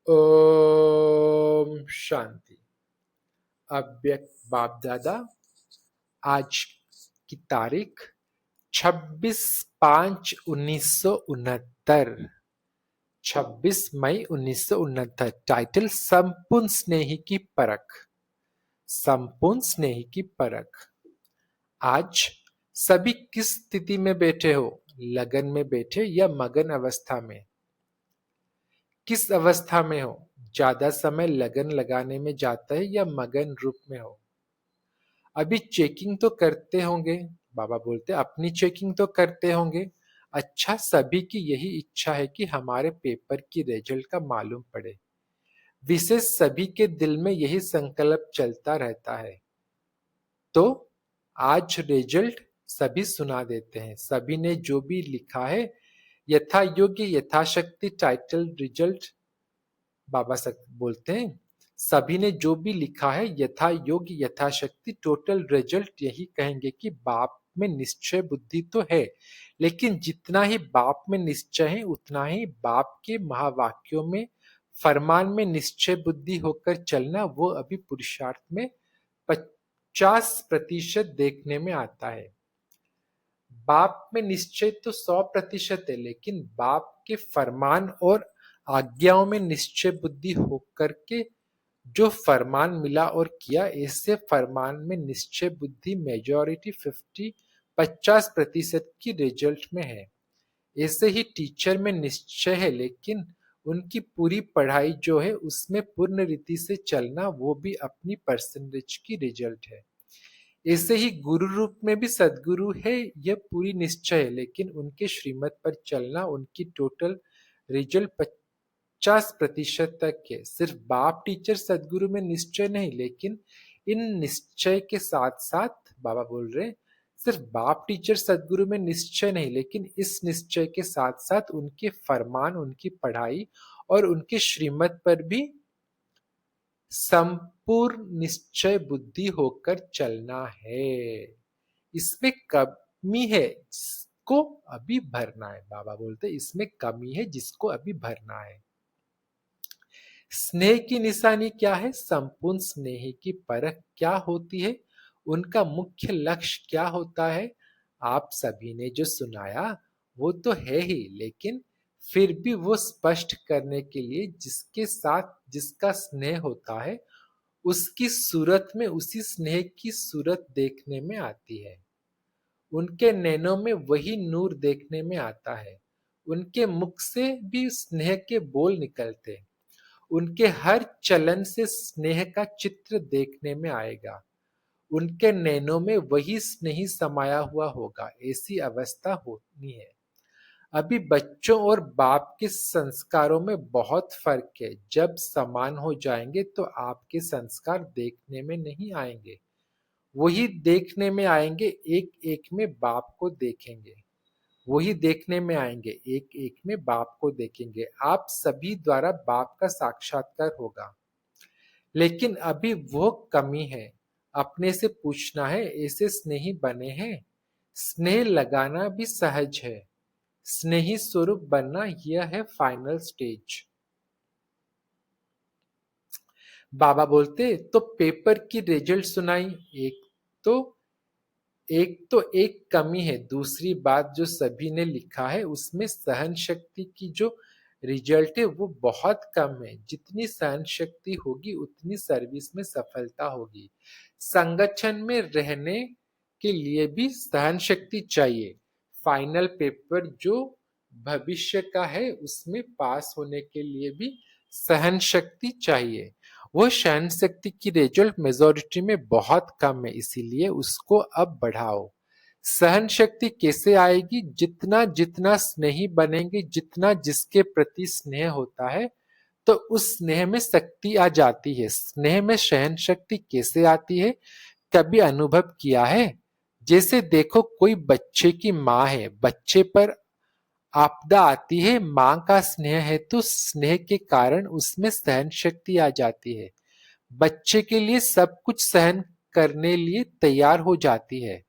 ओम शांति। अव्यक्त बाप दादा, आज की तारीख 26/5/1969, 26 मई 1969। टाइटल संपूर्ण स्नेही की परख। संपूर्ण स्नेही की परख। आज सभी किस स्थिति में बैठे हो? लगन में बैठे या मगन अवस्था में? किस अवस्था में हो? ज्यादा समय लगन लगाने में जाता है या मगन रूप में हो? अभी चेकिंग तो करते होंगे। बाबा बोलते अपनी चेकिंग तो करते होंगे। अच्छा, सभी की यही इच्छा है कि हमारे पेपर की रिजल्ट का मालूम पड़े। विशेष सभी के दिल में यही संकल्प चलता रहता है। तो आज रिजल्ट सभी सुना देते हैं। सभी ने जो भी लिखा है यथा योग्य यथाशक्ति टाइटल रिजल्ट बाबा बोलते हैं। सभी ने जो भी लिखा है यथा योग्य यथाशक्ति टोटल रिजल्ट यही कहेंगे कि बाप में निश्चय बुद्धि तो है, लेकिन जितना ही बाप में निश्चय है उतना ही बाप के महावाक्यों में फरमान में निश्चय बुद्धि होकर चलना वो अभी पुरुषार्थ में 50% देखने में आता है। बाप में निश्चय तो 100% है, लेकिन बाप के फरमान और आज्ञाओं में निश्चय बुद्धि होकर के जो फरमान मिला और किया, इससे फरमान में निश्चय बुद्धि मेजॉरिटी 50% की रिजल्ट में है। ऐसे ही टीचर में निश्चय है, लेकिन उनकी पूरी पढ़ाई जो है उसमें पूर्ण रीति से चलना वो भी अपनी परसेंटेज की रिजल्ट है। ऐसे ही गुरु रूप में भी सदगुरु है, यह पूरी निश्चय है, लेकिन उनके श्रीमत पर चलना उनकी टोटल रिजल्ट 50% तक है। सिर्फ बाप टीचर सदगुरु में निश्चय नहीं, लेकिन इन निश्चय के साथ साथ बाबा बोल रहे सिर्फ बाप टीचर सदगुरु में निश्चय नहीं, लेकिन इस निश्चय के साथ साथ उनके फरमान, उनकी पढ़ाई और उनके श्रीमत पर भी संपूर्ण निश्चय बुद्धि होकर चलना है। इसमें कमी है जिसको अभी भरना है। बाबा बोलते इसमें कमी है जिसको अभी भरना है। स्नेह की निशानी क्या है? संपूर्ण स्नेह की परख क्या होती है? उनका मुख्य लक्ष्य क्या होता है? आप सभी ने जो सुनाया वो तो है ही, लेकिन फिर भी वो स्पष्ट करने के लिए जिसके साथ जिसका स्नेह होता है उसकी सूरत में उसी स्नेह की सूरत देखने में आती है। उनके नैनों में वही नूर देखने में आता है। उनके मुख से भी स्नेह के बोल निकलते। उनके हर चलन से स्नेह का चित्र देखने में आएगा। उनके नैनों में वही स्नेही समाया हुआ होगा। ऐसी अवस्था होनी है। अभी बच्चों और बाप के संस्कारों में बहुत फर्क है। जब समान हो जाएंगे तो आपके संस्कार देखने में नहीं आएंगे, वही देखने में आएंगे। एक एक में बाप को देखेंगे, वही देखने में आएंगे। एक एक में बाप को देखेंगे। आप सभी द्वारा बाप का साक्षात्कार होगा, लेकिन अभी वो कमी है। अपने से पूछना है, ऐसे स्नेही बने हैं? स्नेह लगाना भी सहज है, स्नेही स्वरूप बनना यह है फाइनल स्टेज। बाबा बोलते तो पेपर की रिजल्ट सुनाई। एक कमी है। दूसरी बात जो सभी ने लिखा है उसमें सहन शक्ति की जो रिजल्ट है वो बहुत कम है। जितनी सहन शक्ति होगी उतनी सर्विस में सफलता होगी। संगठन में रहने के लिए भी सहन शक्ति चाहिए। फाइनल पेपर जो भविष्य का है उसमें पास होने के लिए भी सहन शक्ति चाहिए। वो सहन शक्ति की रिजल्ट मेजोरिटी में बहुत कम है, इसीलिए उसको अब बढ़ाओ। सहन शक्ति कैसे आएगी? जितना जितना स्नेही बनेंगे, जितना जिसके प्रति स्नेह होता है, तो उस स्नेह में शक्ति आ जाती है। स्नेह में सहन शक्ति कैसे आती है? कभी अनुभव किया है? जैसे देखो, कोई बच्चे की माँ है, बच्चे पर आपदा आती है, माँ का स्नेह है तो स्नेह के कारण उसमें सहन शक्ति आ जाती है। बच्चे के लिए सब कुछ सहन करने लिए तैयार हो जाती है।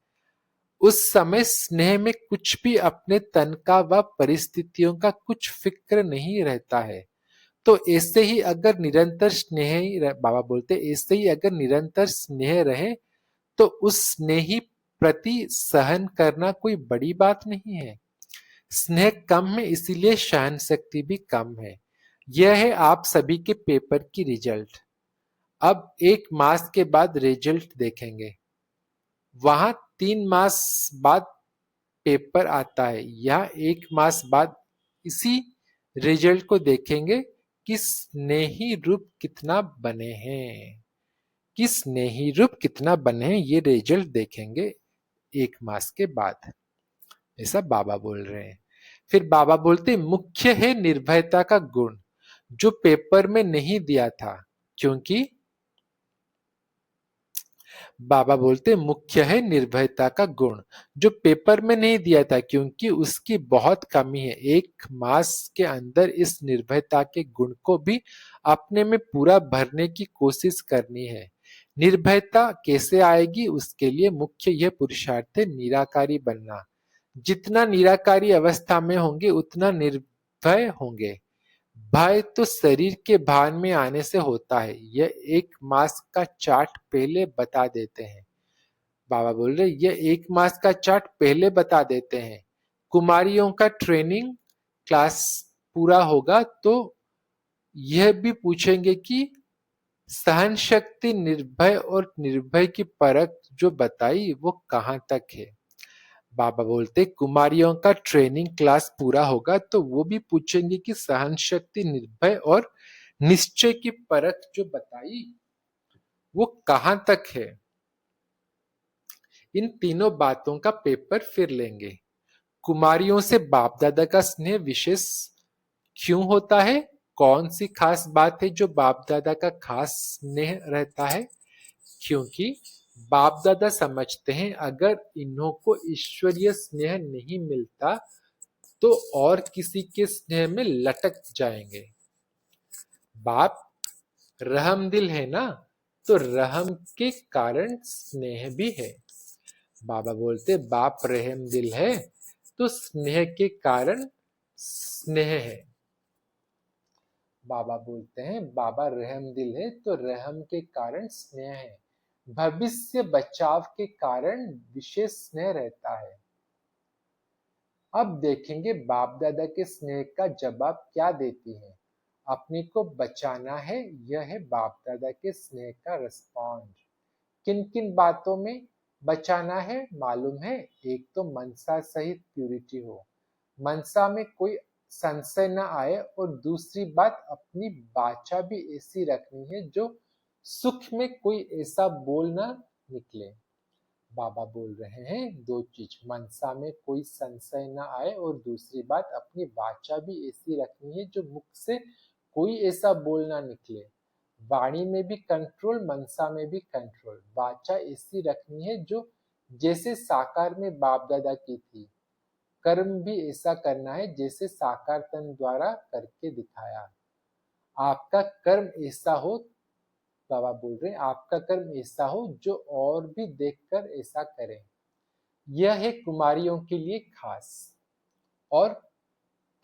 उस समय स्नेह में कुछ भी अपने तन का व परिस्थितियों का कुछ फिक्र नहीं रहता है। तो ऐसे ही अगर निरंतर बाबा बोलते ऐसे ही अगर निरंतर स्नेह रहे तो उस स्नेही प्रति सहन करना कोई बड़ी बात नहीं है। स्नेह कम है इसीलिए सहन शक्ति भी कम है। यह है आप सभी के पेपर की रिजल्ट। अब 1 मास के बाद रिजल्ट देखेंगे। वहां 3 मास बाद पेपर आता है। यहाँ 1 मास बाद इसी रिजल्ट को देखेंगे कि स्नेही रूप कितना बने हैं। कि स्नेही रूप कितना बने हैं ये रिजल्ट देखेंगे 1 मास के बाद। ऐसा बाबा बोल रहे हैं। फिर बाबा बोलते मुख्य है निर्भयता का गुण जो पेपर में नहीं दिया था, क्योंकि बाबा बोलते मुख्य है निर्भयता का गुण जो पेपर में नहीं दिया था, क्योंकि उसकी बहुत कमी है। 1 मास के अंदर इस निर्भयता के गुण को भी अपने में पूरा भरने की कोशिश करनी है। निर्भयता कैसे आएगी, उसके लिए मुख्य यह पुरुषार्थ है निराकारी बनना। जितना निराकारी अवस्था में होंगे उतना निर्भय होंगे। भय तो शरीर के भान में आने से होता है। यह 1 मास का चार्ट पहले बता देते हैं। बाबा बोल रहे यह 1 मास का चार्ट पहले बता देते हैं। कुमारियों का ट्रेनिंग क्लास पूरा होगा तो यह भी पूछेंगे कि सहन शक्ति निर्भय और निर्भय की परख जो बताई वो कहां तक है। बाबा बोलते कुमारियों का ट्रेनिंग क्लास पूरा होगा तो वो भी पूछेंगे कि सहन शक्ति निर्भय और निश्चय की परख जो बताई वो कहां तक है। इन तीनों बातों का पेपर फिर लेंगे। कुमारियों से बाप दादा का स्नेह विशेष क्यों होता है, कौन सी खास बात है जो बाप दादा का खास स्नेह रहता है। क्योंकि बाप दादा समझते हैं अगर इन्हों को ईश्वरीय स्नेह नहीं मिलता तो और किसी के स्नेह में लटक जाएंगे। बाप रहम दिल है ना, तो रहम के कारण स्नेह भी है। बाबा बोलते बाप रहम दिल है तो स्नेह के कारण स्नेह है। बाबा बोलते हैं बाबा रहम दिल है तो रहम के कारण स्नेह है। भविष्य बचाव के कारण विशेष स्नेह रहता है। अब देखेंगे बाप दादा के स्नेह का जवाब क्या देती है। अपने को बचाना है, यह है बाप दादा के स्नेह का रिस्पॉन्ड। किन किन बातों में बचाना है मालूम है। एक तो मनसा सहित प्यूरिटी हो, मनसा में कोई संशय न आए, और दूसरी बात अपनी वाचा भी ऐसी रखनी है जो सुख में कोई ऐसा बोल ना निकले। बाबा बोल रहे हैं 2 चीज, मनसा में कोई संशय न आए और दूसरी बात अपनी वाचा भी ऐसी रखनी है जो मुख से कोई ऐसा बोल ना निकले। वाणी में भी कंट्रोल, मनसा में भी कंट्रोल। वाचा ऐसी रखनी है जो जैसे साकार में बाप दादा की थी। कर्म भी ऐसा करना है जैसे साकार तन द्वारा करके दिखाया। आपका कर्म ऐसा हो, बाबा बोल रहे हैं आपका कर्म ऐसा हो जो और भी देखकर ऐसा करें। यह है कुमारियों के लिए खास। और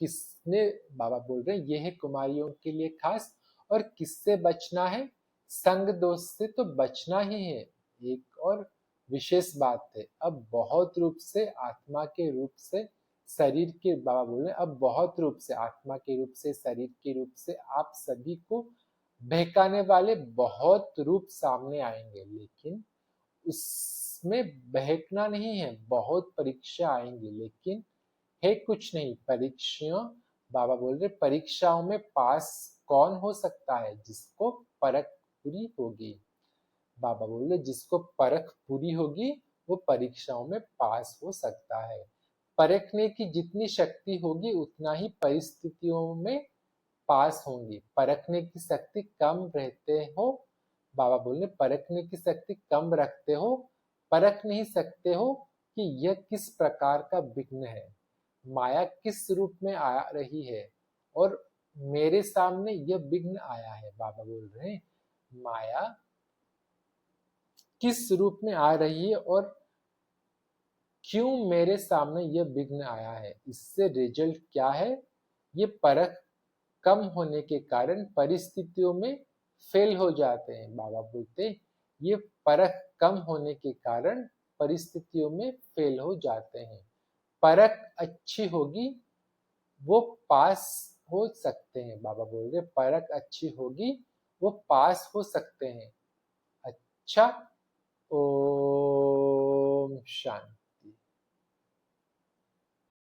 किसने, बाबा बोल रहे हैं यह है कुमारियों के लिए खास। और किससे बचना है, संग दोस्त से तो बचना ही है। एक और विशेष बात है, अब बहुत रूप से आत्मा के रूप से शरीर के, बाबा बोल रहे हैं अब बहुत रूप से आत्मा के रूप से शरीर के रूप से आप सभी को बहकाने वाले बहुत रूप सामने आएंगे, लेकिन उसमें बहकना नहीं है। बहुत परीक्षा आएंगी लेकिन है कुछ नहीं। परीक्षाओं, बाबा बोल रहे परीक्षाओं में पास कौन हो सकता है, जिसको परख पूरी होगी। बाबा बोल रहे जिसको परख पूरी होगी वो परीक्षाओं में पास हो सकता है। परखने की जितनी शक्ति होगी उतना ही परिस्थितियों में पास होंगी। परखने की शक्ति कम रहते हो, बाबा बोल रहे परखने की शक्ति कम रखते हो, परख नहीं सकते हो कि यह किस प्रकार का विघ्न है, माया किस रूप में आ रही है और मेरे सामने यह विघ्न आया है। बाबा बोल रहे हैं माया किस रूप में आ रही है और क्यों मेरे सामने यह विघ्न आया है, इससे रिजल्ट क्या है ये परख कम होने के कारण परिस्थितियों में फेल हो जाते हैं। बाबा बोलते ये परख कम होने के कारण परिस्थितियों में फेल हो जाते हैं। परख अच्छी होगी वो पास हो सकते हैं। बाबा बोल रहे परख अच्छी होगी वो पास हो सकते हैं। अच्छा, ओम शांति।